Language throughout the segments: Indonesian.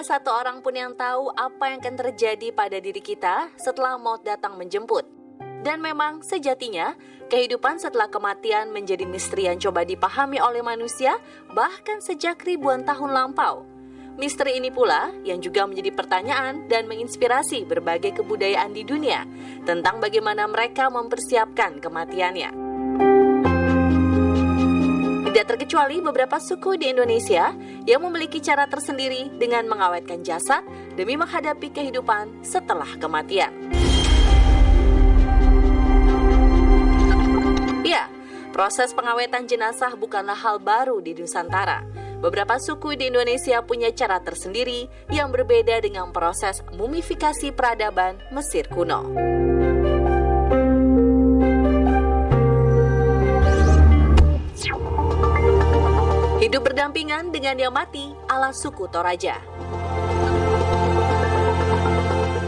satu orang pun yang tahu apa yang akan terjadi pada diri kita setelah maut datang menjemput. Dan memang sejatinya, kehidupan setelah kematian menjadi misteri yang coba dipahami oleh manusia bahkan sejak ribuan tahun lampau. Misteri ini pula yang juga menjadi pertanyaan dan menginspirasi berbagai kebudayaan di dunia tentang bagaimana mereka mempersiapkan kematiannya. Tidak terkecuali beberapa suku di Indonesia yang memiliki cara tersendiri dengan mengawetkan jasad demi menghadapi kehidupan setelah kematian. Ya, proses pengawetan jenazah bukanlah hal baru di Nusantara. Beberapa suku di Indonesia punya cara tersendiri yang berbeda dengan proses mumifikasi peradaban Mesir kuno. Hidup berdampingan dengan yang mati ala suku Toraja.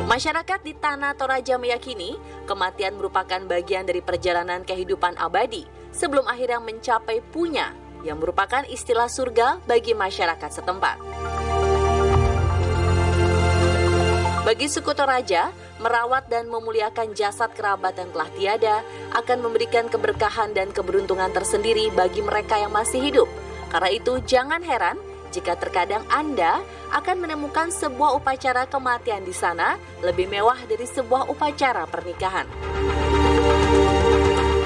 Masyarakat di tanah Toraja meyakini kematian merupakan bagian dari perjalanan kehidupan abadi sebelum akhirnya mencapai punya, yang merupakan istilah surga bagi masyarakat setempat. Bagi suku Toraja, merawat dan memuliakan jasad kerabat yang telah tiada akan memberikan keberkahan dan keberuntungan tersendiri bagi mereka yang masih hidup. Karena itu, jangan heran jika terkadang Anda akan menemukan sebuah upacara kematian di sana lebih mewah dari sebuah upacara pernikahan.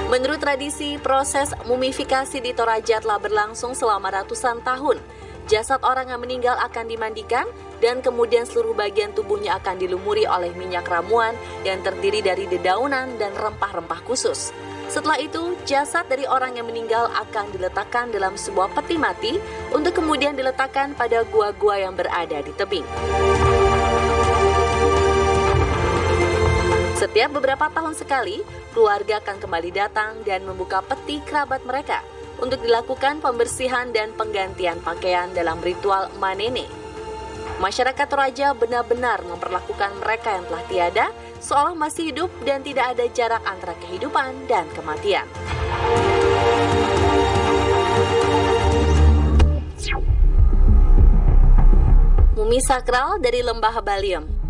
Menurut tradisi, proses mumifikasi di Toraja telah berlangsung selama ratusan tahun. Jasad orang yang meninggal akan dimandikan dan kemudian seluruh bagian tubuhnya akan dilumuri oleh minyak ramuan yang terdiri dari dedaunan dan rempah-rempah khusus. Setelah itu, jasad dari orang yang meninggal akan diletakkan dalam sebuah peti mati untuk kemudian diletakkan pada gua-gua yang berada di tebing. Setiap beberapa tahun sekali, keluarga akan kembali datang dan membuka peti kerabat mereka untuk dilakukan pembersihan dan penggantian pakaian dalam ritual manene. Masyarakat Toraja benar-benar memperlakukan mereka yang telah tiada seolah masih hidup dan tidak ada jarak antara kehidupan dan kematian. Mumi sakral dari Lembah Baliem.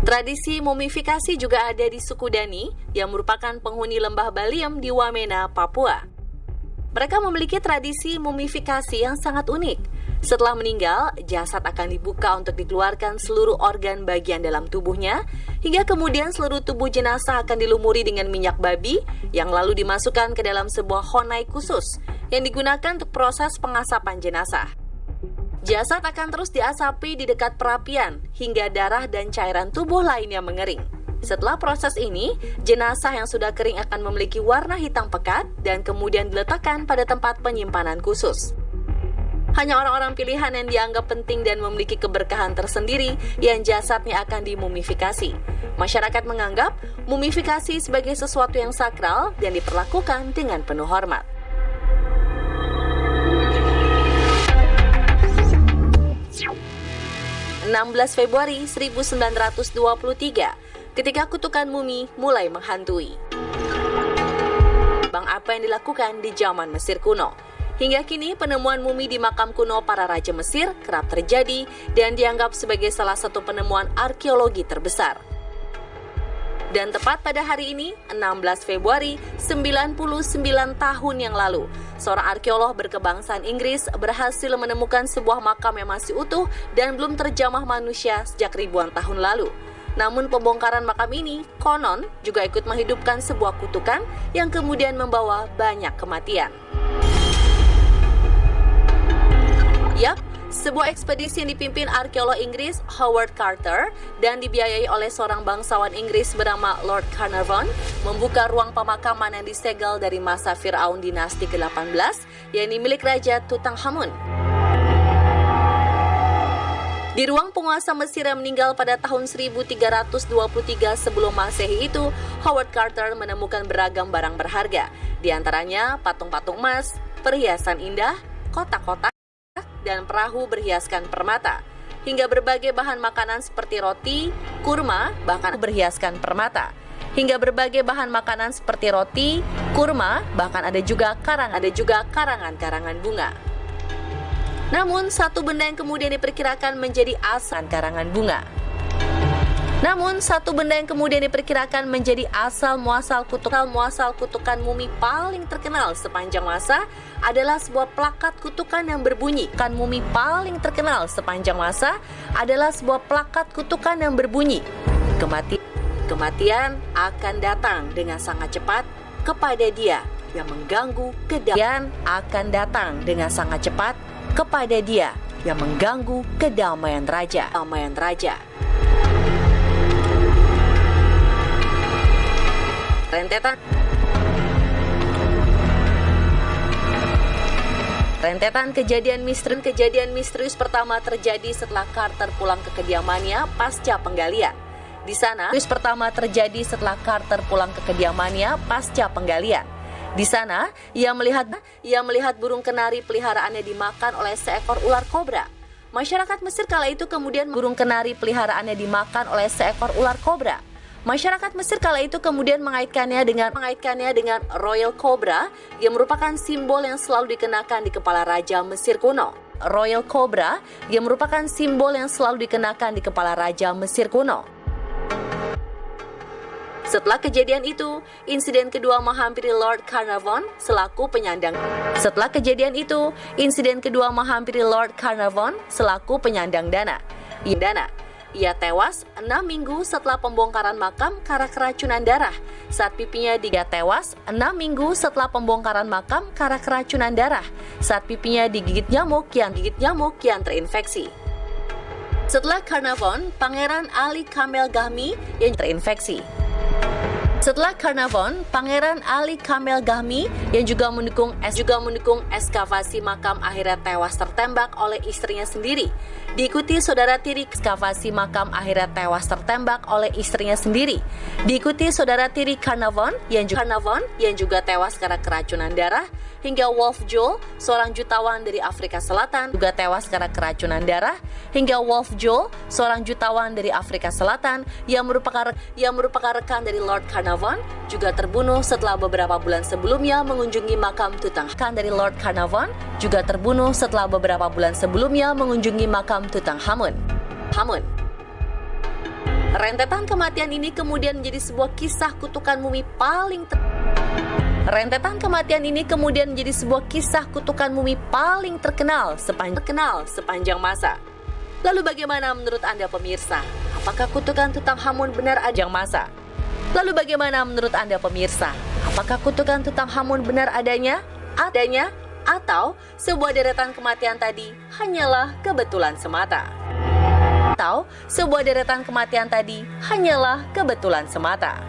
Tradisi mumifikasi juga ada di suku Dani yang merupakan penghuni Lembah Baliem di Wamena, Papua. Mereka memiliki tradisi mumifikasi yang sangat unik. Setelah meninggal, jasad akan dibuka untuk dikeluarkan seluruh organ bagian dalam tubuhnya, hingga kemudian seluruh tubuh jenazah akan dilumuri dengan minyak babi yang lalu dimasukkan ke dalam sebuah honai khusus yang digunakan untuk proses pengasapan jenazah. Jasad akan terus diasapi di dekat perapian hingga darah dan cairan tubuh lainnya mengering. Setelah proses ini, jenazah yang sudah kering akan memiliki warna hitam pekat dan kemudian diletakkan pada tempat penyimpanan khusus. Hanya orang-orang pilihan yang dianggap penting dan memiliki keberkahan tersendiri yang jasadnya akan dimumifikasi. Masyarakat menganggap mumifikasi sebagai sesuatu yang sakral dan diperlakukan dengan penuh hormat. Februari 1923, ketika kutukan mumi mulai menghantui. Bang, apa yang dilakukan di zaman Mesir kuno? Hingga kini penemuan mumi di makam kuno para raja Mesir kerap terjadi dan dianggap sebagai salah satu penemuan arkeologi terbesar. Dan tepat pada hari ini, 16 Februari 99 tahun yang lalu, seorang arkeolog berkebangsaan Inggris berhasil menemukan sebuah makam yang masih utuh dan belum terjamah manusia sejak ribuan tahun lalu. Namun pembongkaran makam ini, konon, juga ikut menghidupkan sebuah kutukan yang kemudian membawa banyak kematian. Yap, sebuah ekspedisi yang dipimpin arkeolog Inggris Howard Carter dan dibiayai oleh seorang bangsawan Inggris bernama Lord Carnarvon membuka ruang pemakaman yang disegel dari masa Firaun dinasti ke-18 yang milik Raja Tutankhamun. Di ruang penguasa Mesir yang meninggal pada tahun 1323 sebelum Masehi itu, Howard Carter menemukan beragam barang berharga, di antaranya patung-patung emas, perhiasan indah, kotak-kotak, dan perahu berhiaskan permata, hingga berbagai bahan makanan seperti roti, kurma, bahkan berhiaskan permata. Hingga berbagai bahan makanan seperti roti, kurma, bahkan ada juga karangan-karangan bunga. Namun, satu benda yang kemudian diperkirakan menjadi asal karangan bunga. Namun, satu benda yang kemudian diperkirakan menjadi asal muasal kutukan mumi paling terkenal sepanjang masa adalah sebuah plakat kutukan yang berbunyi. Mumi paling terkenal sepanjang masa adalah sebuah plakat kutukan yang berbunyi. Kematian akan datang dengan sangat cepat kepada dia yang mengganggu kedamaian akan datang dengan sangat cepat kepada dia yang mengganggu kedamaian raja. Rentetan kejadian misterius pertama terjadi setelah Carter pulang ke kediamannya pasca penggalian. Di sana, Di sana, ia melihat burung kenari peliharaannya dimakan oleh seekor ular kobra. Masyarakat Mesir kala itu kemudian mengaitkannya dengan Royal Cobra yang merupakan simbol yang selalu dikenakan di kepala Raja Mesir kuno. Setelah kejadian itu, insiden kedua menghampiri Lord Carnarvon selaku penyandang dana. Ia tewas 6 minggu setelah pembongkaran makam karena keracunan darah. Saat pipinya digigit nyamuk yang terinfeksi. Setelah Carnarvon, Pangeran Ali Kamel Gahmi yang terinfeksi. Yang juga mendukung eskavasi makam akhirnya tewas tertembak oleh istrinya sendiri. Diikuti saudara tiri Carnarvon yang juga tewas karena keracunan darah, hingga Wolf Joel, seorang jutawan dari Afrika Selatan yang merupakan rekan dari Lord Carnarvon juga terbunuh setelah beberapa bulan sebelumnya mengunjungi makam Tutankhamun. Rentetan kematian ini kemudian menjadi sebuah kisah kutukan mumi paling terkenal sepanjang masa. Lalu bagaimana menurut Anda pemirsa? Apakah kutukan Tutankhamun benar adanya? Atau sebuah deretan kematian tadi hanyalah kebetulan semata?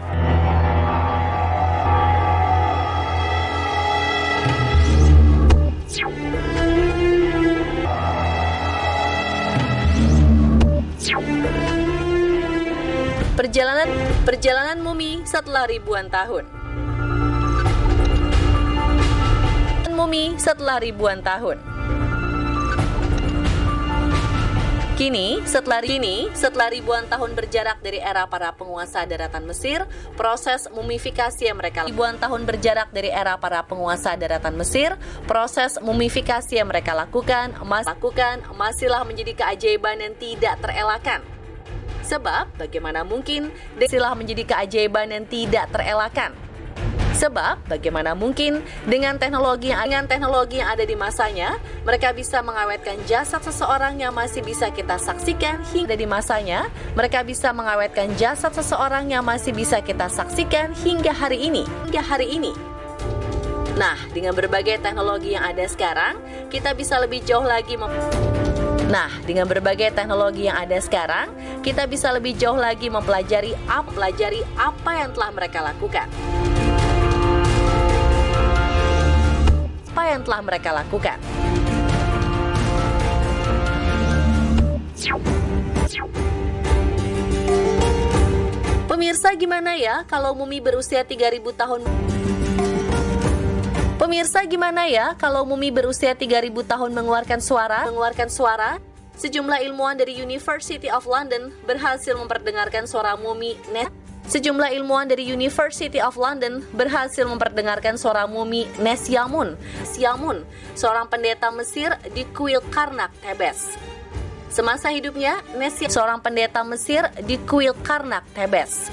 Perjalanan mumi setelah ribuan tahun. Kini, setelah ribuan tahun berjarak dari era para penguasa daratan Mesir, proses mumifikasi yang mereka lakukan masihlah menjadi keajaiban yang tidak terelakkan. Sebab bagaimana mungkin dengan teknologi yang ada di masanya, mereka bisa mengawetkan jasad seseorang yang masih bisa kita saksikan hingga hari ini. Nah, dengan berbagai teknologi yang ada sekarang, kita bisa lebih jauh lagi mempelajari apa yang telah mereka lakukan. Pemirsa, gimana ya kalau mumi berusia 3.000 tahun? mengeluarkan suara? Sejumlah ilmuwan dari University of London berhasil memperdengarkan suara mumi Sejumlah ilmuwan dari University of London berhasil memperdengarkan suara mumi Nesyamun, seorang pendeta Mesir di Kuil Karnak, Thebes. Semasa hidupnya, seorang pendeta Mesir di Kuil Karnak, Thebes.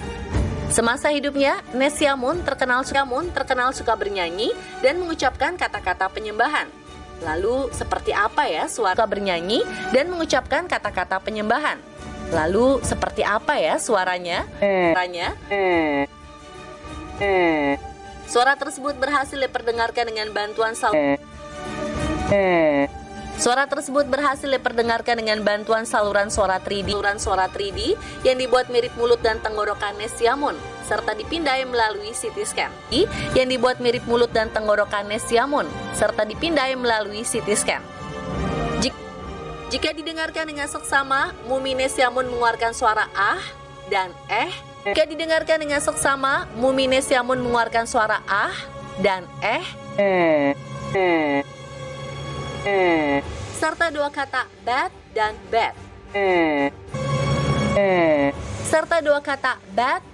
Semasa hidupnya, Nesyamun terkenal suka bernyanyi dan mengucapkan kata-kata penyembahan. Lalu, seperti apa ya suara bernyanyi dan mengucapkan kata-kata penyembahan? Lalu, seperti apa ya suaranya? Suara tersebut berhasil diperdengarkan dengan bantuan saluran suara 3D yang dibuat mirip mulut dan tenggorokan Nesyamun serta dipindai melalui CT scan. Jika didengarkan dengan seksama, mumi Nesyamun mengeluarkan suara ah dan eh. Serta dua kata bad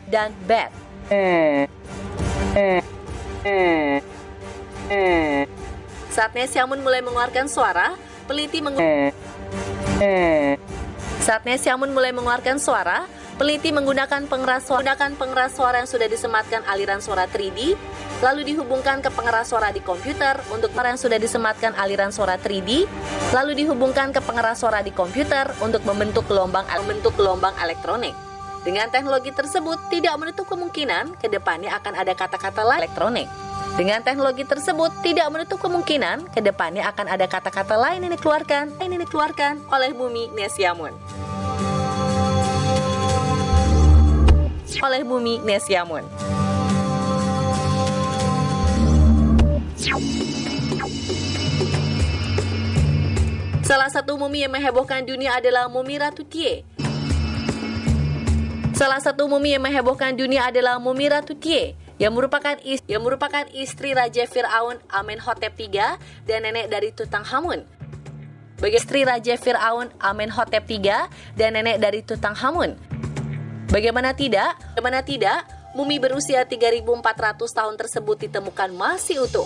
dan bad. Saat Nesyamun mulai mengeluarkan suara, peneliti menggunakan pengeras suara yang sudah disematkan aliran suara 3D, lalu dihubungkan ke pengeras suara di komputer untuk membentuk gelombang elektronik. Dengan teknologi tersebut tidak menutup kemungkinan ke depannya akan ada kata-kata lain yang dikeluarkan oleh mumi Nesyamun. Salah satu mumi yang mehebohkan dunia adalah mumi Ratu Tie. Yang merupakan istri Raja Fir'aun Amenhotep III dan nenek dari Tutankhamun. Bagaimana tidak, mumi berusia 3.400 tahun tersebut ditemukan masih utuh.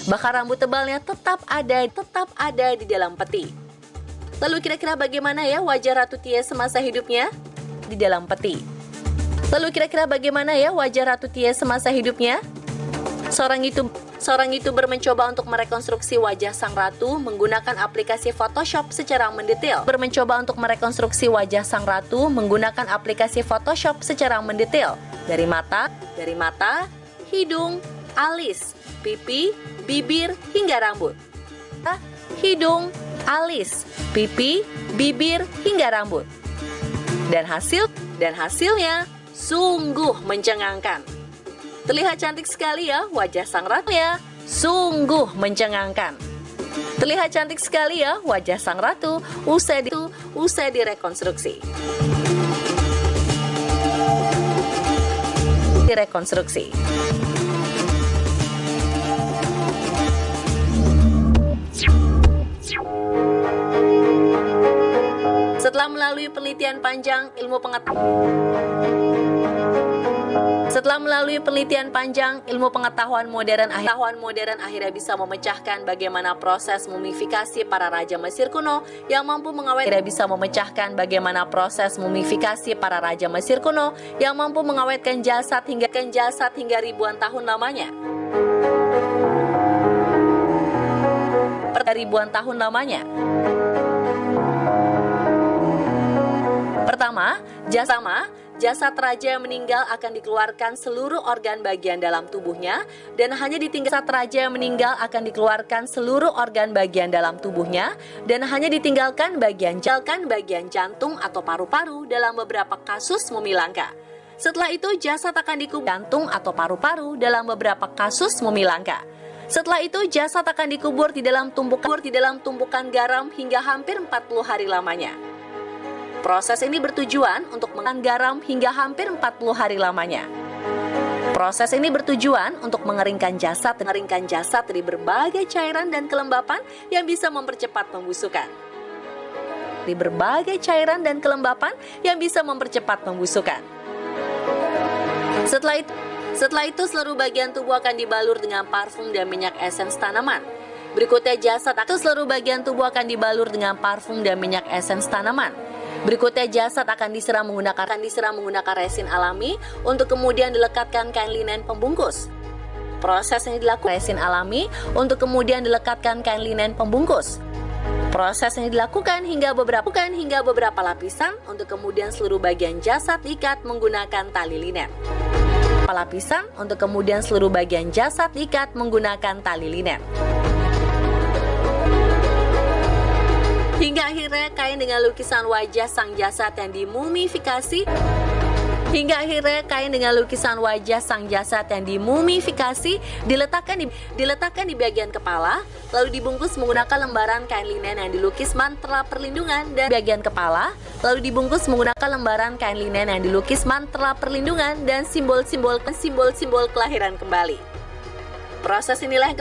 Bahkan rambut tebalnya tetap ada di dalam peti. Lalu kira-kira bagaimana ya wajah Ratu Tie semasa hidupnya? Di dalam peti. Seorang YouTuber mencoba untuk merekonstruksi wajah sang ratu menggunakan aplikasi Photoshop secara mendetail. Dari mata, hidung, alis, pipi, bibir hingga rambut. Dan hasilnya sungguh mencengangkan. Terlihat cantik sekali ya wajah sang ratu ya. Usai direkonstruksi. Setelah melalui penelitian panjang ilmu pengetahuan modern akhirnya bisa memecahkan bagaimana proses mumifikasi para raja Mesir kuno yang mampu mengawetkan jasad hingga ribuan tahun lamanya. Pertama, jasad raja yang meninggal akan dikeluarkan seluruh organ bagian dalam tubuhnya dan hanya ditinggalkan bagian jantung atau paru-paru dalam beberapa kasus mumi langka. Setelah itu jasad akan dikubur di dalam tumpukan garam hingga hampir 40 hari lamanya. Proses ini bertujuan untuk mengeringkan jasad dari berbagai cairan dan kelembapan yang bisa mempercepat pembusukan. seperti berbagai cairan dan kelembapan yang bisa mempercepat pembusukan. Setelah itu seluruh bagian tubuh akan dibalur dengan parfum dan minyak esens tanaman. Berikutnya jasad akan disiram menggunakan resin alami untuk kemudian dilekatkan kain linen pembungkus. Proses ini dilakukan hingga beberapa lapisan untuk kemudian seluruh bagian jasad diikat menggunakan tali linen. Hingga akhirnya kain dengan lukisan wajah sang jasad yang dimumifikasi diletakkan di bagian kepala, lalu dibungkus menggunakan lembaran kain linen yang dilukis mantra perlindungan dan simbol-simbol kelahiran kembali. Proses inilah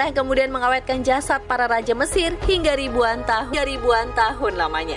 yang kemudian mengawetkan jasad para raja Mesir hingga ribuan tahun lamanya.